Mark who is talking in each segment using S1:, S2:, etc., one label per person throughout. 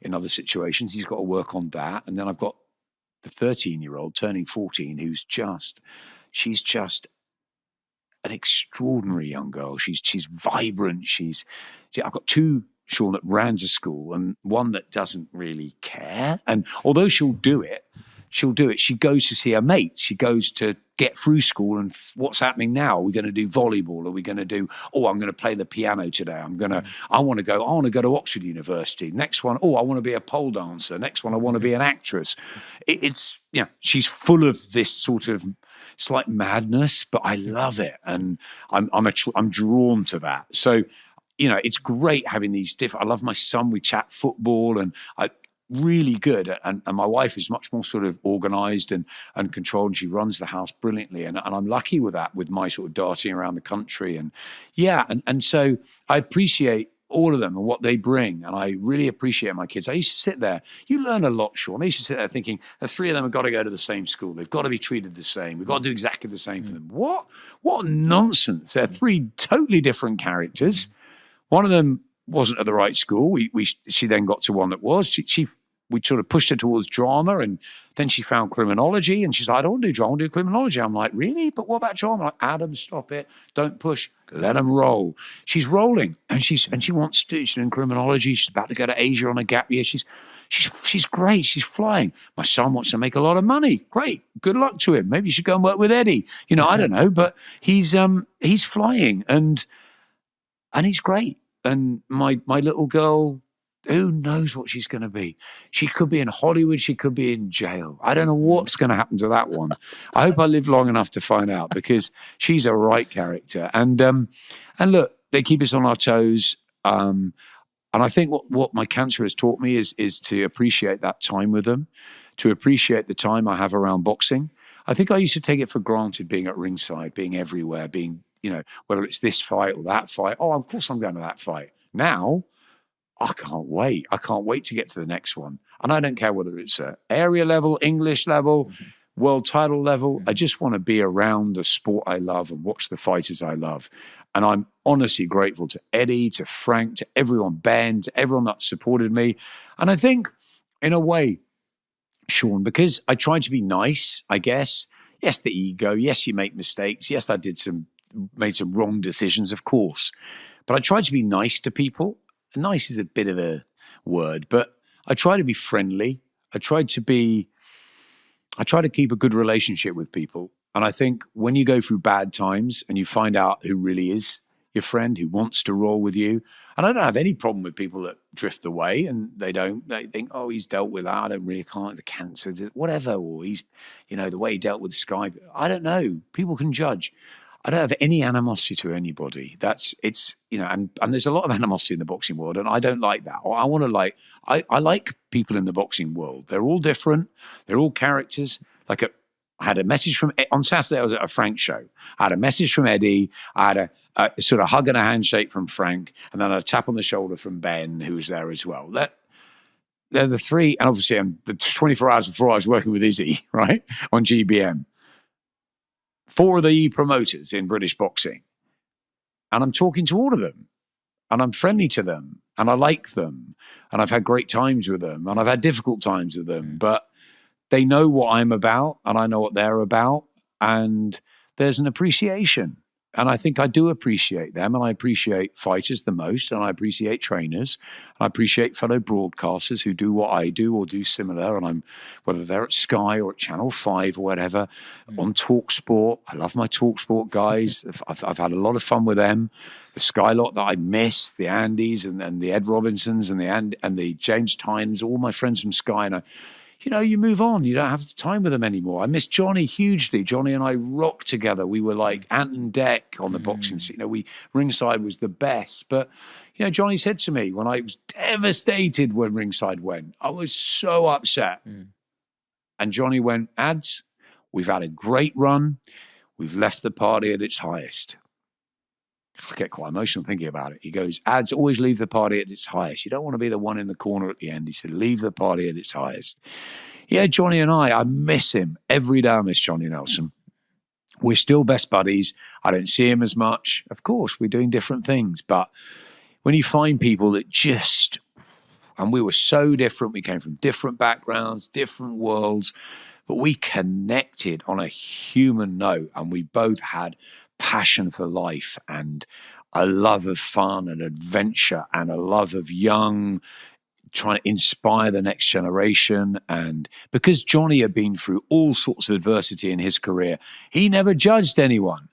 S1: in other situations. He's got to work on that. And then I've got the 13-year-old turning 14, she's just an extraordinary young girl. She's vibrant. I've got two, Sean, that ran to school and one that doesn't really care. And although she'll do it. She goes to see her mates. She goes to get through school and what's happening now? Are we going to do volleyball? Are we going to do, I'm going to play the piano today. I want to go to Oxford University. Next one, I want to be a pole dancer. Next one, I want to be an actress. She's full of this sort of slight madness, but I love it. And I'm drawn to that. So, it's great having these different, I love my son. We chat football and really good, and my wife is much more sort of organized and controlled, and she runs the house brilliantly, and I'm lucky with that, with my sort of darting around the country, and so I appreciate all of them and what they bring, and I really appreciate my kids. I used to sit there, you learn a lot, Sean. I used to sit there thinking the three of them have got to go to the same school, they've got to be treated the same, we've got to do exactly the same for them. What nonsense. They're three totally different characters. One of them wasn't at the right school. She then got to one that was. We sort of pushed her towards drama, and then she found criminology, and she's like, I don't want to do drama, I want to do criminology. I'm like, really? But what about drama? I'm like, Adam, stop it. Don't push. Let them roll. She's rolling, and she wants to. She's in criminology. She's about to go to Asia on a gap year. She's great. She's flying. My son wants to make a lot of money. Great. Good luck to him. Maybe you should go and work with Eddie. I don't know, but he's flying, and he's great. And my little girl, who knows what she's going to be? She could be in Hollywood. She could be in jail. I don't know what's going to happen to that one. I hope I live long enough to find out, because she's a right character. And look, they keep us on our toes. And I think what my cancer has taught me is to appreciate that time with them, to appreciate the time I have around boxing. I think I used to take it for granted, being at ringside, being everywhere, being, whether it's this fight or that fight. Oh, of course I'm going to that fight. Now, I can't wait. I can't wait to get to the next one. And I don't care whether it's area level, English level, world title level. I just want to be around the sport I love and watch the fighters I love. And I'm honestly grateful to Eddie, to Frank, to everyone, Ben, to everyone that supported me. And I think, in a way, Sean, because I tried to be nice, I guess. Yes, the ego. Yes, you make mistakes. Yes, I made some wrong decisions, of course. But I tried to be nice to people. Nice is a bit of a word, but I try to be friendly. I try to keep a good relationship with people. And I think when you go through bad times and you find out who really is your friend, who wants to roll with you, and I don't have any problem with people that drift away and they think, oh, he's dealt with that. The cancer, whatever, or he's, the way he dealt with Sky. I don't know. People can judge. I don't have any animosity to anybody. And there's a lot of animosity in the boxing world, and I don't like that. I like people in the boxing world. They're all different. They're all characters. I had a message on Saturday, I was at a Frank show. I had a message from Eddie. I had a sort of hug and a handshake from Frank, and then a tap on the shoulder from Ben, who was there as well. They're the three, and obviously the 24 hours before I was working with Izzy, right, on GBM. 4 of the promoters in British boxing. And I'm talking to all of them. And I'm friendly to them. And I like them. And I've had great times with them. And I've had difficult times with them. But they know what I'm about. And I know what they're about. And there's an appreciation. And I think I do appreciate them. And I appreciate fighters the most. And I appreciate trainers. And I appreciate fellow broadcasters who do what I do or do similar. And whether they're at Sky or at Channel 5 or whatever, on TalkSport. I love my TalkSport guys. I've had a lot of fun with them. The Sky lot that I miss, the Andys and the Ed Robinsons and the James Tynes, all my friends from Sky. And you move on. You don't have the time with them anymore. I miss Johnny hugely. Johnny and I rocked together. We were like ant and deck on the boxing scene. Ringside was the best. But, Johnny said to me when I was devastated when Ringside went, I was so upset. And Johnny went, Ads, we've had a great run. We've left the party at its highest. I get quite emotional thinking about it. He goes, Ads, always leave the party at its highest. You don't want to be the one in the corner at the end. He said, leave the party at its highest. Yeah, Johnny and I miss him. Every day I miss Johnny Nelson. We're still best buddies. I don't see him as much. Of course, we're doing different things. But when you find people that just, And we were so different. We came from different backgrounds, different worlds, but we connected on a human note, and we both had passion for life and a love of fun and adventure and a love of young, trying to inspire the next generation. And because Johnny had been through all sorts of adversity in his career, he never judged anyone.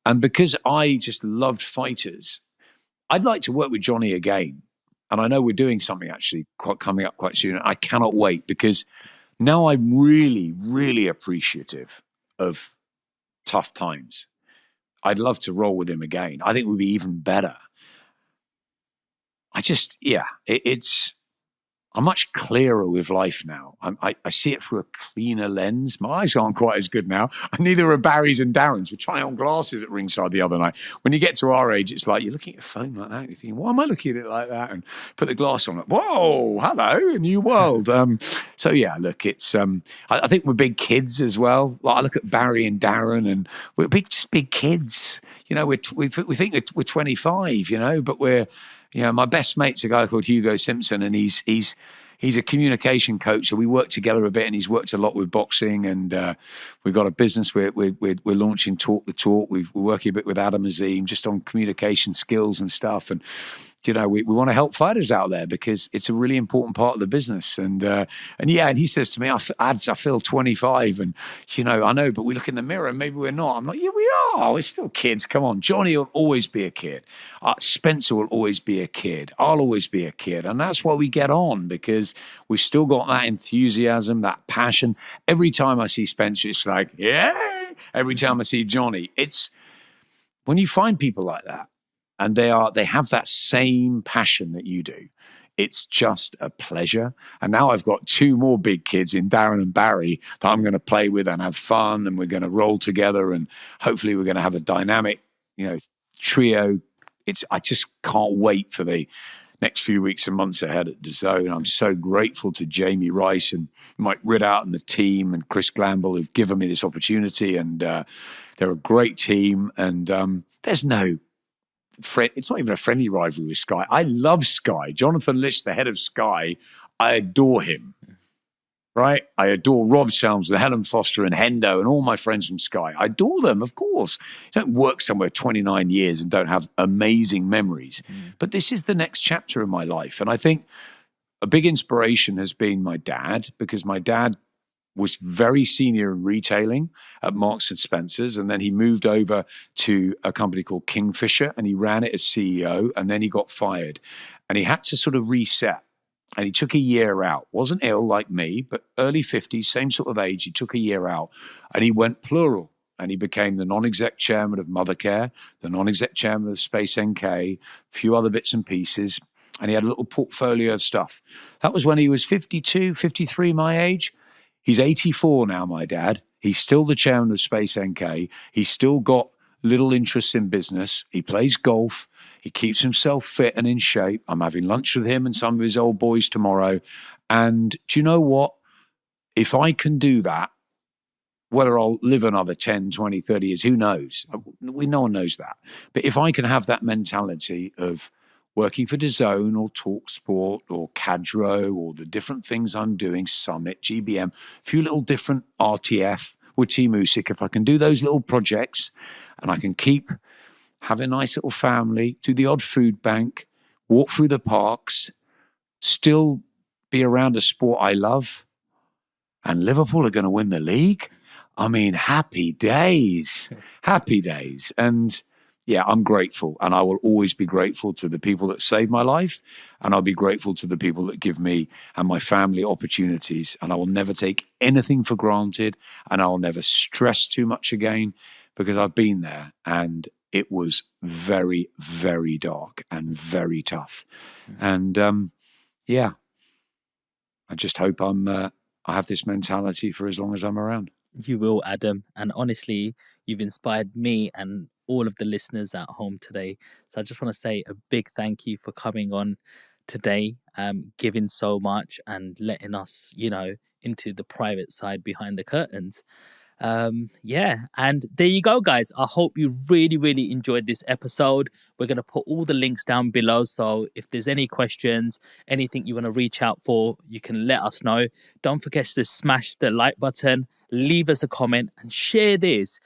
S1: And because I just loved fighters, I'd like to work with Johnny again. And I know we're doing something actually coming up quite soon. I cannot wait, because now I'm really, really appreciative of tough times. I'd love to roll with him again. I think we'd be even better. I'm much clearer with life now. I see it through a cleaner lens. My eyes aren't quite as good now. Neither are Barry's and Darren's. We're trying on glasses at ringside the other night. When you get to our age, it's like you're looking at your phone like that. You're thinking, why am I looking at it like that? And put the glass on. Like, whoa, hello, a new world. So yeah, look, it's. I think we're big kids as well. Like, I look at Barry and Darren, and we're just big kids. You know, we think we're 25. You know, but we're. You know, my best mate's a guy called Hugo Simpson, and he's a communication coach. So we work together a bit, and he's worked a lot with boxing. And we've got a business we're launching, Talk the Talk. We're working a bit with Adam Azim just on communication skills and stuff. And you know, we want to help fighters out there because it's a really important part of the business. And he says to me, I feel 25, and you know, I know, but we look in the mirror and maybe we're not. I'm like, yeah, we are. We're still kids. Come on, Johnny will always be a kid. Spencer will always be a kid. I'll always be a kid, and that's why we get on, because we've still got that enthusiasm, that passion. Every time I see Spencer, it's like, yeah. Every time I see Johnny, it's when you find people like that. And they have that same passion that you do. It's just a pleasure. And now I've got two more big kids in Darren and Barry that I'm going to play with and have fun, and we're going to roll together, and hopefully we're going to have a dynamic, you know, trio. I just can't wait for the next few weeks and months ahead at DAZN. I'm so grateful to Jamie Rice and Mike Ridout and the team and Chris Glanville who've given me this opportunity. And they're a great team. And there's no it's not even a friendly rivalry with Sky. I love Sky. Jonathan Lish, the head of Sky, I adore him. Right? I adore Rob Shelms and Helen Foster and Hendo and all my friends from Sky. I adore them, of course. You don't work somewhere 29 years and don't have amazing memories. But this is the next chapter in my life. And I think a big inspiration has been my dad, because my dad was very senior in retailing at Marks and Spencer's. And then he moved over to a company called Kingfisher, and he ran it as CEO. And then he got fired, and he had to sort of reset. And he took a year out. Wasn't ill like me, but early 50s, same sort of age. He took a year out, and he went plural. And he became the non-exec chairman of Mothercare, the non-exec chairman of Space NK, a few other bits and pieces. And he had a little portfolio of stuff. That was when he was 52, 53, my age. He's 84 now, my dad. He's still the chairman of Space NK. He's still got little interests in business. He plays golf. He keeps himself fit and in shape. I'm having lunch with him and some of his old boys tomorrow. And do you know what? If I can do that, whether I'll live another 10, 20, 30 years, who knows? No one knows that. But if I can have that mentality of working for DAZN or TalkSport or Cadro or the different things I'm doing, Summit, GBM, a few little different RTF with Team Usyk, if I can do those little projects and I can keep having a nice little family, do the odd food bank, walk through the parks, still be around a sport I love, and Liverpool are going to win the league. I mean, happy days, happy days. And yeah, I'm grateful, and I will always be grateful to the people that saved my life, and I'll be grateful to the people that give me and my family opportunities, and I will never take anything for granted, and I'll never stress too much again, because I've been there, and it was very, very dark and very tough. And yeah, I just hope I have this mentality for as long as I'm around.
S2: You will, Adam. And honestly, you've inspired me and all of the listeners at home today. So I just want to say a big thank you for coming on today, giving so much and letting us, into the private side behind the curtains. Yeah, and there you go, guys. I hope you really enjoyed this episode. We're going to put all the links down below, so if there's any questions, anything you want to reach out for, you can let us know. Don't forget to smash the like button, leave us a comment, and share this